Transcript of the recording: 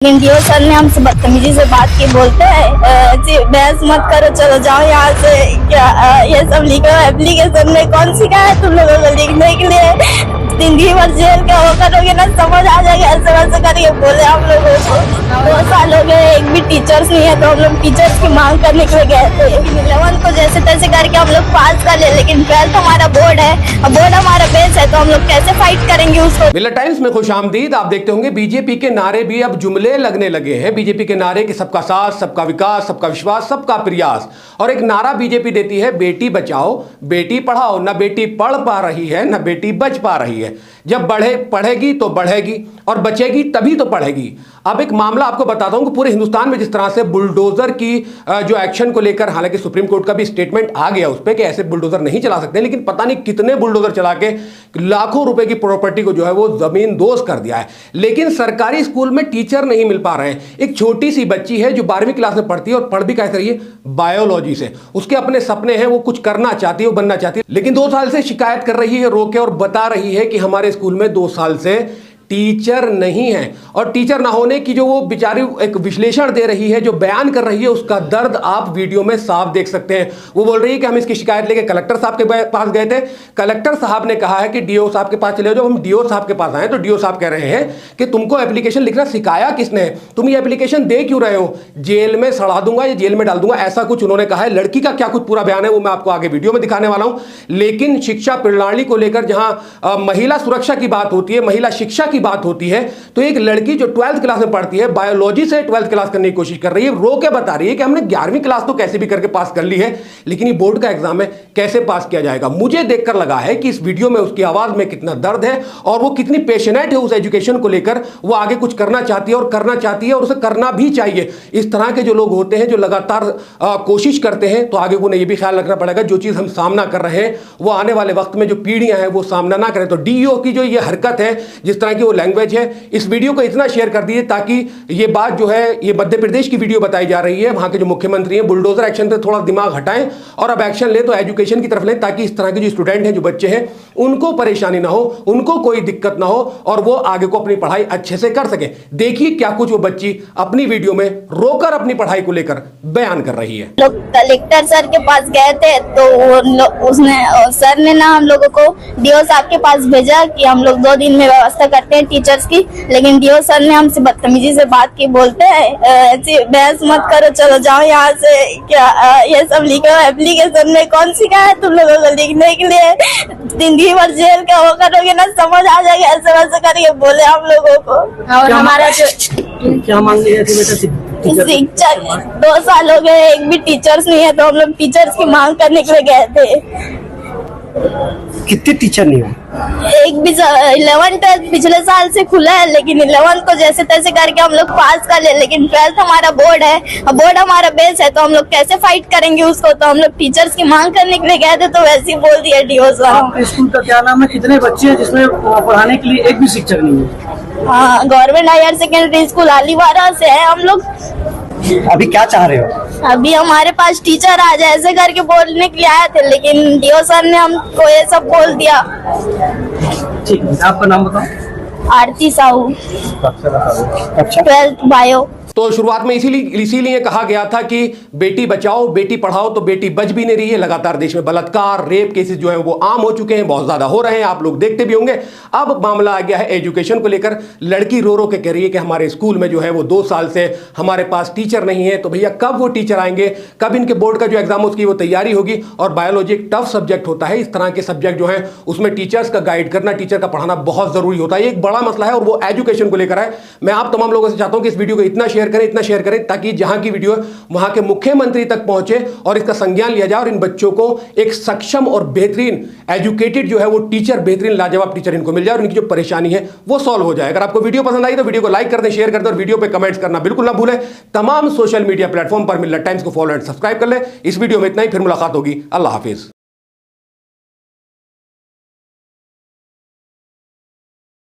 NGO sir ने हमसे बदतमीजी से बात की, बोलते हैं बहस मत करो, चलो जाओ यहाँ से। क्या ये सब लिखो एप्लीकेशन में, कौन सिखाया है तुम लोगों को लिखने के लिए? जिंदगी भर जेल का वो करोगे ना, समझ आ जाएगा। ऐसे वैसे करके बोले हम लोगों को। 2 साल हो गए, एक भी टीचर्स नहीं है, तो हम लोग टीचर्स की मांग करने के लिए गए थे। 11 को जैसे तैसे करके हम लोग पास कर ले, लेकिन 12th हमारा बोर्ड है, बोर्ड हमारा बेस है, तो हम लोग कैसे फाइट करेंगे उसको। मिलत टाइम्स में खुशामदीद। आप देखते होंगे बीजेपी के नारे भी अब जुमले लगने लगे हैं। बीजेपी के नारे कि सबका साथ, सबका विकास, सबका विश्वास, सबका प्रयास। और एक नारा बीजेपी देती है, बेटी बचाओ बेटी पढ़ाओ। ना बेटी पढ़ पा रही है, ना बेटी बच पा रही है। जब पढ़ेगी तो बढ़ेगी, और बचेगी तभी तो पढ़ेगी। अब एक मामला आपको बताता हूं कि पूरे हिंदुस्तान में जिस तरह से बुलडोजर की जो एक्शन को लेकर, हालांकि सुप्रीम कोर्ट का भी स्टेटमेंट आ गया उस पर कि ऐसे बुलडोजर नहीं चला सकते, लेकिन पता नहीं कितने बुलडोजर चला के लाखों रुपए की प्रॉपर्टी को जो है वो जमीन दोज कर दिया है। लेकिन सरकारी स्कूल में टीचर नहीं मिल पा रहे हैं। एक छोटी सी बच्ची है जो 12वीं क्लास में पढ़ती है और पढ़ भी कैसे रही है, बायोलॉजी से। उसके अपने सपने हैं, वो कुछ करना चाहती है, वो बनना चाहती है, लेकिन 2 साल से शिकायत कर रही है रोके, और बता रही है कि हमारे स्कूल में 2 साल से टीचर नहीं है। और टीचर ना होने की जो वो बेचारी एक विश्लेषण दे रही है, जो बयान कर रही है, उसका दर्द आप वीडियो में साफ देख सकते हैं। वो बोल रही है कि हम इसकी शिकायत लेके कलेक्टर साहब के पास गए थे। कलेक्टर साहब ने कहा है कि डीओ साहब के पास चले जाओ। हम डीओ साहब के पास आए तो डीओ साहब कह रहे हैं कि तुमको एप्लीकेशन लिखना सिखाया किसने है, तुम ये एप्लीकेशन दे क्यों रहे हो, जेल में सड़ा दूंगा या जेल में डाल दूंगा, ऐसा कुछ उन्होंने कहा है। लड़की का क्या कुछ पूरा बयान है वो मैं आपको आगे वीडियो में दिखाने वाला हूं। लेकिन शिक्षा प्रणाली को लेकर जहां महिला सुरक्षा की बात होती है, महिला शिक्षा की बात होती है, तो एक लड़की जो 12th क्लास में पढ़ती है, बायोलॉजी से 12th क्लास करने की कोशिश कर रही है, रो के बता रही है कि हमने 11वीं क्लास तो कैसे भी करके पास कर ली है, लेकिन ये बोर्ड का एग्जाम है, कैसे पास किया जाएगा। मुझे देखकर लगा है कि इस वीडियो में उसकी आवाज में कितना दर्द है और वो कितनी पैशनेट है उस एजुकेशन को लेकर। वो आगे कुछ करना चाहती है और करना चाहती है, और उसे करना भी चाहिए। इस तरह के जो लोग होते हैं, जो लगातार कोशिश करते हैं, तो आगे उन्हें यह भी ख्याल रखना पड़ेगा जो चीज हम सामना कर रहे हैं वो आने वाले वक्त में जो पीढ़ियां हैं वो सामना ना करें। तो डीईओ की जो ये हरकत है, जिस तरह की वो लैंग्वेज है, इस वीडियो को इतना शेयर कर दीजिए ताकि ये बात जो है, ये मध्य प्रदेश की वीडियो बताई जा रही है, वहां के जो मुख्यमंत्री हैं बुलडोजर एक्शन पे थोड़ा दिमाग हटाएं और अब एक्शन ले तो एजुकेशन की तरफ लें, ताकि इस तरह के जो स्टूडेंट हैं, जो बच्चे हैं, उनको परेशानी ना हो, उनको कोई दिक्कत ना हो, और वो आगे को अपनी पढ़ाई अच्छे से कर सके। देखिए क्या कुछ वो बच्ची अपनी वीडियो में रोकर अपनी पढ़ाई को लेकर बयान कर रही है। लोग कलेक्टर सर के पास गए थे, तो उसने सर ने ना हम लोगों को डीओ साहब के पास भेजा कि हम लोग 2 दिन में व्यवस्था करते हैं टीचर्स की। लेकिन डीओ सर ने हमसे बदतमीजी से बात की, बोलते हैं बहस मत करो, चलो जाओ यहाँ से। क्या ये सब लिखो एप्लीकेशन में, कौन सिखाया है तुम लोगों को लिखने के लिए? जिंदगी भर जेल का वो करोगे ना, समझ आ जाएगा। ऐसे वैसे करके बोले हम लोगों को। और हमारा जो क्या मांग लिया थी बेटा शिक्षा, 2 साल हो गए, एक भी टीचर्स नहीं है, तो हम लोग टीचर्स की मांग करने के लिए गए थे। कितने टीचर नहीं हुए? एक भी 11th पिछले साल से खुला है, लेकिन 11th को जैसे तैसे करके हम लोग पास कर ले, लेकिन 12th हमारा बोर्ड है, बोर्ड हमारा बेस है, तो हम लोग कैसे फाइट करेंगे उसको। तो हम लोग टीचर्स की मांग करने के लिए गए थे, तो वैसे ही बोल दिया डीओ साहब। स्कूल का क्या नाम है, कितने बच्चे हैं जिसमें पढ़ाने के लिए एक भी शिक्षक नहीं है? हाँ, गवर्नमेंट हायर सेकेंडरी स्कूल अलीवाड़ा से है हम लोग। अभी क्या चाह रहे हो? अभी हमारे पास टीचर आ जाए ऐसे करके बोलने के लिए आए थे, लेकिन डीओ सर ने हमको ये सब बोल दिया। ठीक है, आपका नाम बताओ। आरती साहू, अच्छा, 12th बायो। तो शुरुआत में इसीलिए कहा गया था कि बेटी बचाओ बेटी पढ़ाओ, तो बेटी बच भी नहीं रही है। लगातार देश में बलात्कार, रेप केसेस जो हैं वो आम हो चुके हैं, बहुत ज्यादा हो रहे हैं, आप लोग देखते भी होंगे। अब मामला आ गया है एजुकेशन को लेकर। लड़की रो रो के कह रही है कि हमारे स्कूल में जो है वो 2 साल से हमारे पास टीचर नहीं है। तो भैया कब वो टीचर आएंगे, कब इनके बोर्ड का जो एग्जाम उसकी वो तैयारी होगी। और बायोलॉजी एक टफ सब्जेक्ट होता है, इस तरह के सब्जेक्ट जो है उसमें टीचर्स का गाइड करना, टीचर का पढ़ाना बहुत जरूरी होता है। एक बड़ा मसला है और वो एजुकेशन को लेकर है। मैं आप तमाम लोगों से चाहता हूं कि इस वीडियो को इतना शेयर करें ताकि जहां की वीडियो वहां के मुख्यमंत्री तक पहुंचे और इसका संज्ञान लिया जाए और इन बच्चों को एक सक्षम और बेहतरीन एजुकेटेड जो है वो टीचर, बेहतरीन लाजवाब टीचर इनको मिल जाए और इनकी जो परेशानी है वो सॉल्व हो जाए। अगर आपको वीडियो पसंद आई तो वीडियो को लाइक कर दें, शेयर कर दें और वीडियो पे कमेंट्स करना बिल्कुल ना भूलें। तमाम सोशल मीडिया प्लेटफॉर्म पर मिलत टाइम्स को फॉलो एंड सब्सक्राइब कर लें। इस वीडियो में इतना ही, फिर मुलाकात होगी। अल्लाह हाफिज।